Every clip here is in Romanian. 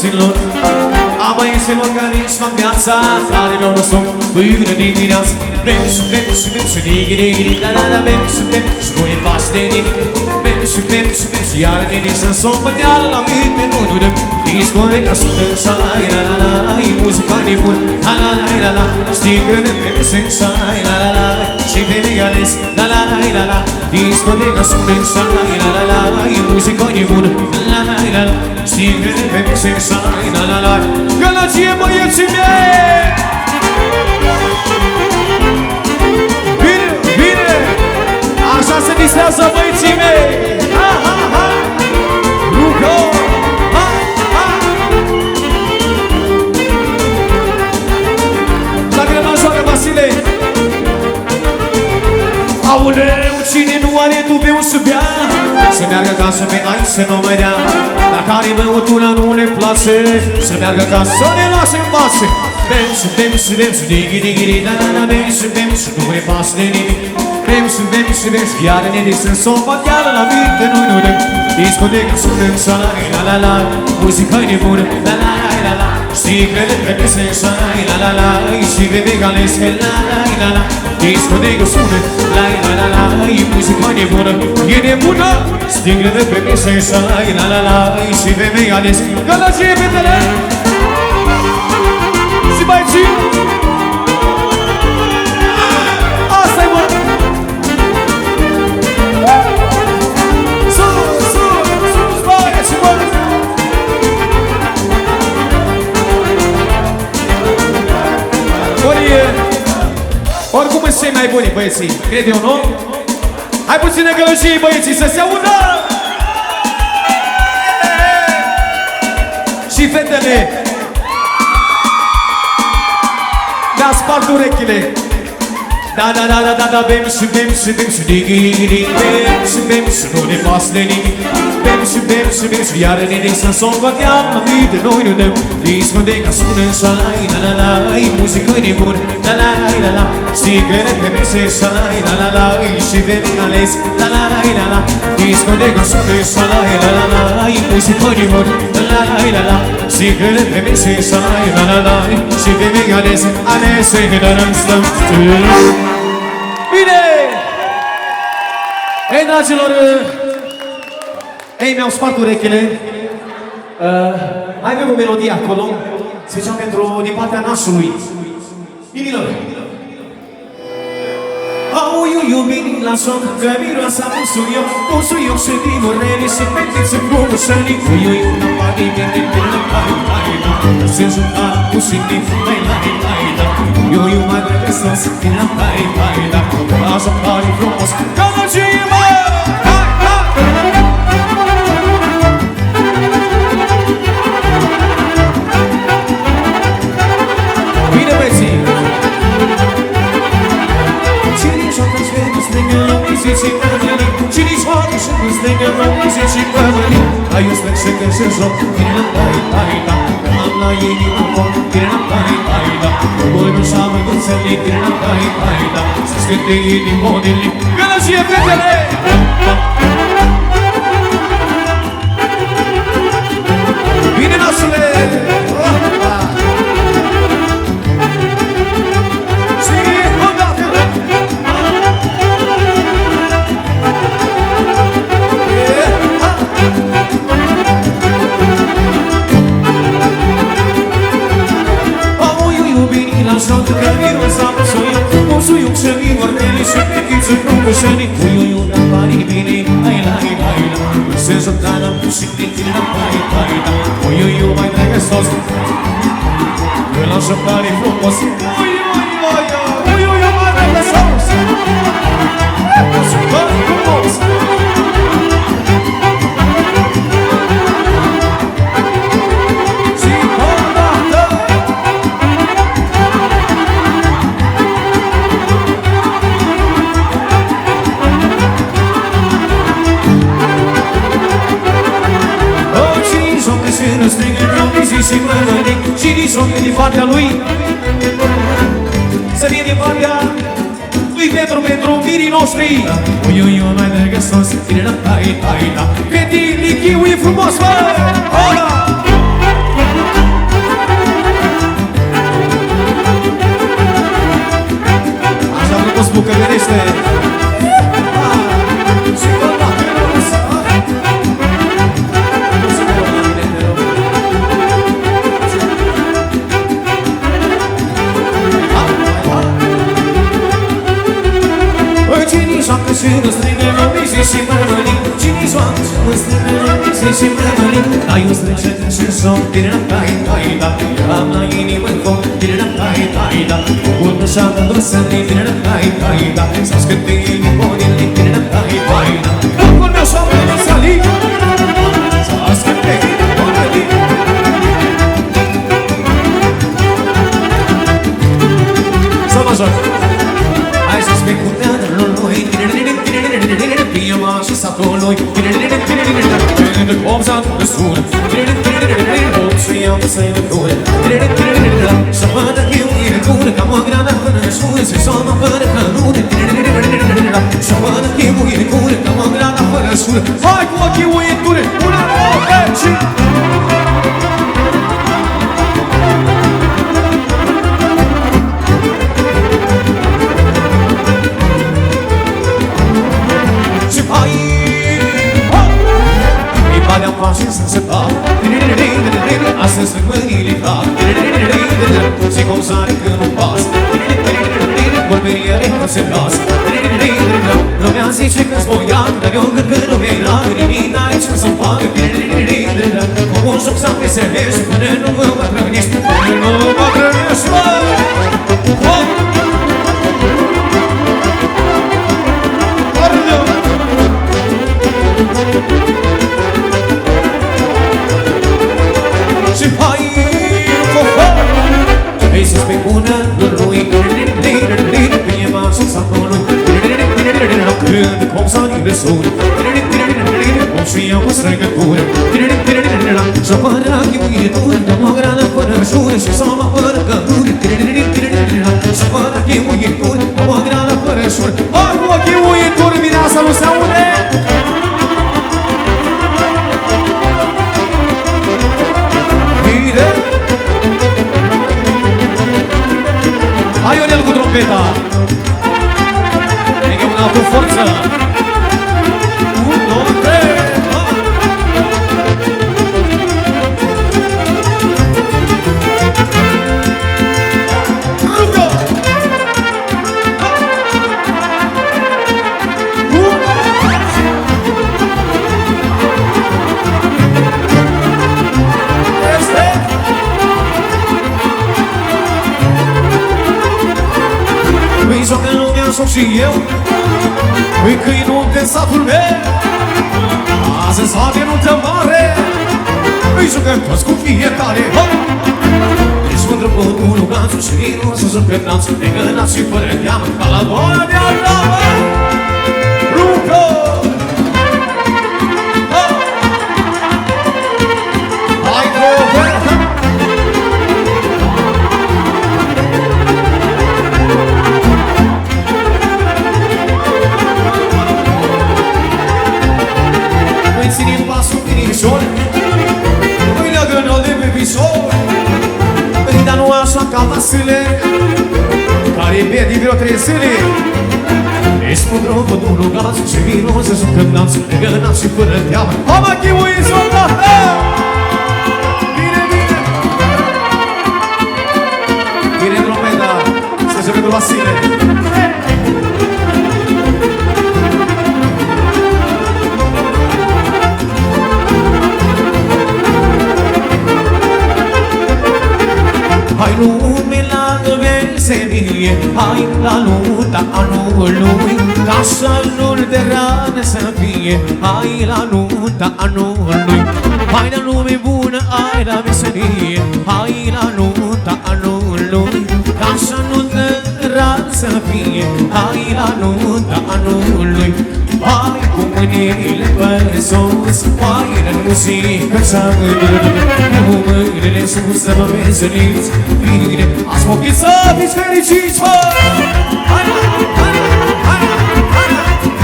băieților, a băieților care își fac viața, care nu sunt până dimineață. Vrem și vrem și vrem și dighi-dighi, la-la-la, vrem și vrem și nu e pas de nimic. Vrem și vrem și vrem și iar de nici să-mi s-o păteală la mine, nu dăm. Discoteca sună șai, la-la-la, e muzica nebună, la-la-la-la-la. Știi că ne vreme sunt șai, la-la-la, și vreme ales, la-la-la-la-la. Discoteca sună șai, la-la-la, e muzica nebună, la-la-la-la. Știi că ne vreme sunt șai, la-la-la. Gălăgie, băieții mei! Bine, bine! Așa se distrează băieții mei! Ha, ha, ha! Luca! Ha, ha! Dacă ne mai joacă Vasile! Aoleu, cine nu are dubeu să bea, să meargă acasă pe ai să nu mai dea. Dacă are băutura nu ne place, să meargă acasă să ne lase în pace. Bem și bem și bem și dighi-dighi, la-la-la, bem și bem și nu ne pasă de nimic. Bem și bem și bem și iară ne disem sopa, chiar la minte noi nu dăm. Discoteca sună șai, la-la-la, muzica-i nebună, la-la-la-la. Știi că de vreme se șai, la-la-la, și vreme galescă, la-la-la-la. Discoteca sună, la-la-la-la, e muzica nebună, e nebună. Știi că de vreme se șai, la-la-la, și vreme galescă. Gălăgie, fetele! Și băieții! Asta-i mă! Sus, sus, sus, băieții, mă! Oricum sunt cei mai buni băieții, cred eu, nu? Hai puțină gălăgie, băieții, să se audă! Și fetele! Ne-a spart urechile! Da, da, da, da, da, da, bem și bem și bem și dighi-dighi, bem și bem și nu ne pasă de nimic. Bem și bem și bem și iară ne disem sopa, chiar la minte noi nu dăm. Discoteca sună șai, la-la-la, e muzică nebună, la-la-la-la. Știi că ne vreme se șai, la-la-la, și vreme ales, la-la-la-la. Discoteca sună șai, la-la-la, e muzică nebună, la-la-la-la. Știi că ne vreme se șai, la-la-la, și vreme ales, alese, că-dă-dăm stăm. Bine! Ei, dragilor, ei, mi-au spart urechile. Mai avem o melodie acolo, se zicea pentru din partea nașului. Inimilor! Au, iubiri, lasă-o, că miroasa musuio și dimorele și petiță cu mușării. Iu, na pari, bine, bine, pari, se junta cu șindi, lai, Iu, mai vreme sos, bine, lai, așa pari frumos, gălăgie, mă! Bine, băieții! Cine joacă și vede strângă lumii și pămânii, cine joacă și nu strângă lumii și pămânii. Ai un strâng și când se joc, bine, lai, am la inimă foc, bine, lai, voi nu șamă înțeli, bine, lai, să-ți cânte inimă din limb. Gălăgie, fetele! Bine, nașule! Lasă-o că miroasa musuio și dimorele și petiță cu mușării. Iu, na pari, bine, lai, se junta la mușini, lai, Iu, mai dragă sos, îl așa pare frumos. Iu, mai dragă sos, așa pare frumos. Și mănănic, cine joacă din partea lui, să fie din partea lui pentru mirii noștri. Ui, mai dragă sos, tai, Fetilichiu e frumos, mă! Hola! mă strângă, se mămălit. Ai un strângă și somn, tira-tai-tai-da. Am la inimă foc, tira-tai-tai-da. Urmă și-am dus să ne tira-tai-tai-da. S-au scântit inimonile, tira-tai-tai-da. Locul meu și-am venit să-li s-au scântit inimonile. Să mă joc. Hai să spui cu teatrul lui, prima și satul lui. Când copza de sună, și iau de să-i lucruri. Să văd că eu e cură, ca mă grana până în șură, să-i somă până că rune. Să văd că eu e cură, ca mă grana până în șură. Hai cu ochii uiture, una, două, și... Badea-mi face să se fac. Astăzi sunt mâinile fac. Și cum sare când nu pas. Vorberia că se las. Lumea zice că-s boiat, dar eu cred că nu vei la nimic. N-ai ce să-mi facă. Cu un joc să-mi veselești până nu vă bătrânești. Până nu vă bătrânești, mă! Și hai, ho-ho! Ei să spui bună lui, prima și satul lui. Când comsanii de sun, om și eu cu străgătură. Și-o pără chimuietură, că mă grană până jură, și s-o mă pără cădură. Și-o pără chimuietură, că mă grană până jură. Hai cu chimuietură, mireasa nu se aude! Hai, Ionel, cu trompeta! Vegem una cu forță! 1, 2, 3! Rugă! Joacă lumea, joc și eu. Îi câinul de satul meu. Azi în sate nuntă mare. Îi jucăm toți cu fiecare. Deci mândră cu unul ganțul și nu să jucăm danțul de gânat și fără teamă, ca la boala de alamă. Rucă! Hai, drogă! Ținem pasul binișor, îi leagă înalt de pe picior. Dar nu așa ca vasile, care pierde vreo 3 zile. Ești cu drogă, domnul gaz, și vino să jucăm danțul de gânat și fără teamă. Am achimuit soldată! Bine, bine! Bine, Dromeda, să jucăm cu Vasile. Hai lume la veselie, hai la lupta anului, ca să-l de rană să fie. Hai la lupta anului, hai la lume bună, hai la veselie. Hai la lupta anului, ca să-l de rană să fie. Hai la lupta anului, hai cu mâinile pe sus, hai la muzică să cu mâinile sus să vă veseliți. Bine, ați făcut să fiți fericiți, mă! Hai, hai, hai, hai, hai,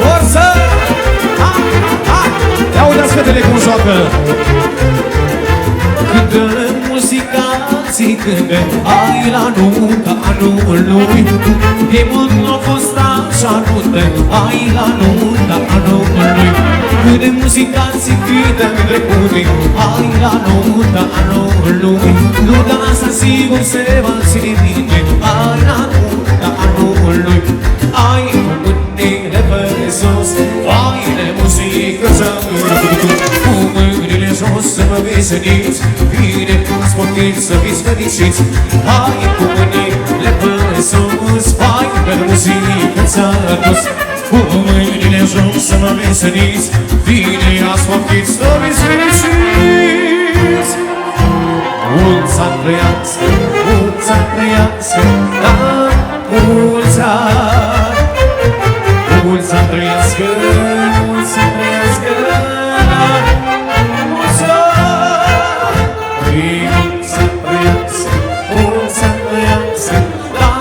forță! Hai, hai! Ia uitați fetele cum joacă! Când muzica alții cântă. Ai la nunta anului, de mult n-a fost așa nuntă. Ai la nunta anului, cât de muzicanții cântă în trecute. Ai la nunta anului, nunta asta sigur se va ține bine. Ai la nunta anului, ai cu mâinile pe sus, ai de muzică să cu mâinile jos să vă veseliți. Bine, sportiți să fiți fericiți. Hai cu mâinile pe sus, hai de muzică să dus. Cu mâinile jos să vă veseliți. Bine, sportiți să fiți fericiți. Mulți ani trăiască, mulți ani trăiască, la mulți ani. Mulți ani trăiască, mulți ani trăiască, la mulți ani. Mulți ani trăiască, mulți ani trăiască, la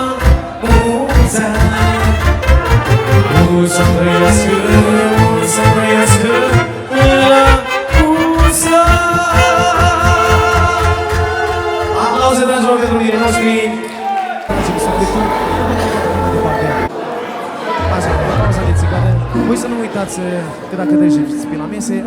mulți ani. Mulți ani trăiască, mulți ani trăiască, la mulți ani. Aplauze, dragi oameni, pentru mine noștri. Voi să nu uitați că dacă treceți pe la mese